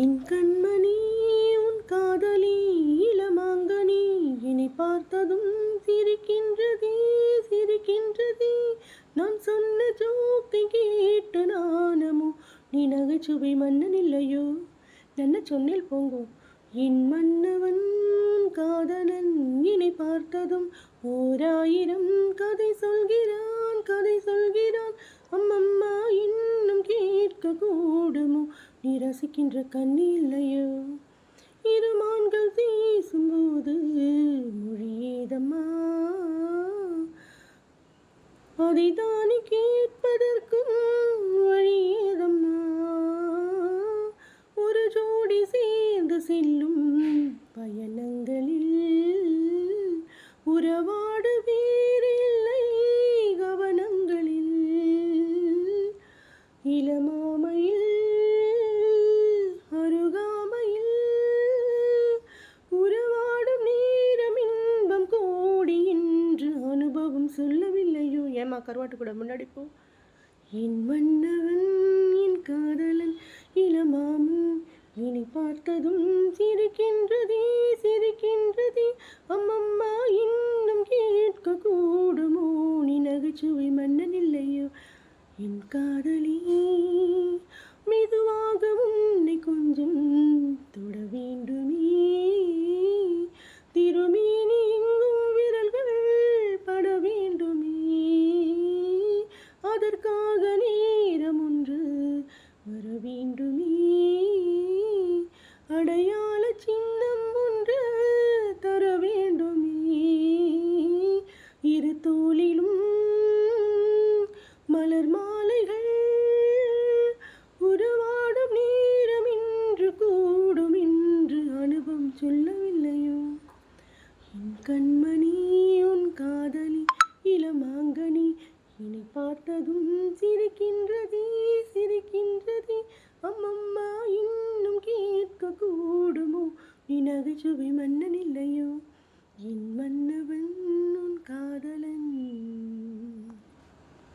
என் கண்மணி உன் காதலி இளமாங்கனி என்னை பார்த்ததும் சிரிக்கின்றதே சிரிக்கின்றதே. நான் சொன்ன ஜோக்கை கேட்டு நானமோ நீ நகைச்சுவை மன்னன் இல்லையோ. என்ன சொன்னேல் போங்கோ. என் மன்னவன் காதலன் என்னை பார்த்ததும் ஓராயிரம் கதை சொல்கிறான் கதை சொல்கிறான். அம்மம்மா இன்னும் கேட்க கூடுமோ நீ ரசிக்கின்ற கண்ணி இல்லையோ. இருமான்கள் பேசும்போது மொழியேதம்மா அதை தானே கேட்பதற்கும் வழியேதம்மா. ஒரு ஜோடி சேர்ந்து செல்லும் பயணங்களில் உறவாடு வேறில்லை கவனங்களில். இளமாமையில் அருகாமையில் உறவாடும் நேரம் இன்பம் கோடி என்று அனுபவம் சொல்லவில்லையோ. ஏமா கருவாட்டு கூட முன்னாடி போ. என் மன்னவன் என் காதலன் இளமாமும் இனி பார்த்ததும் சிரிக்கின்றதே சிரிக்கின்றதே. அம்மம்மா இன்னும் கேட்க கூடுமோ நீ நகைச்சுவை மன்னன் இல்லையோ. என் காதலி மெதுவாக உன்னை கொஞ்சம் தொட வேண்டுமே. திருமேனி எங்கும் விரல்கள் பட வேண்டுமே. அதற்காக நேரம் ஒன்று வர வேண்டுமே. அடையாள சின்னம் ஒன்று தர வேண்டுமே. இரு தோளிலும் மலர் மாலைகள் உறவாடும் நேரம் இன்று கூடும் என்று அனுபவம் சொல்லவில்லையோ. என் கண்மணி உன் காதலி இளமாங்கனி என்னை பார்த்ததும் சிரிக்கின்றதே சிரிக்கின்றதே. அம்மம்மா இன்னும் கேட்க கூடுமோ நீ நகைச்சுவை மன்னன் இல்லையோ. என் மன்னவன் உன் காதலன்.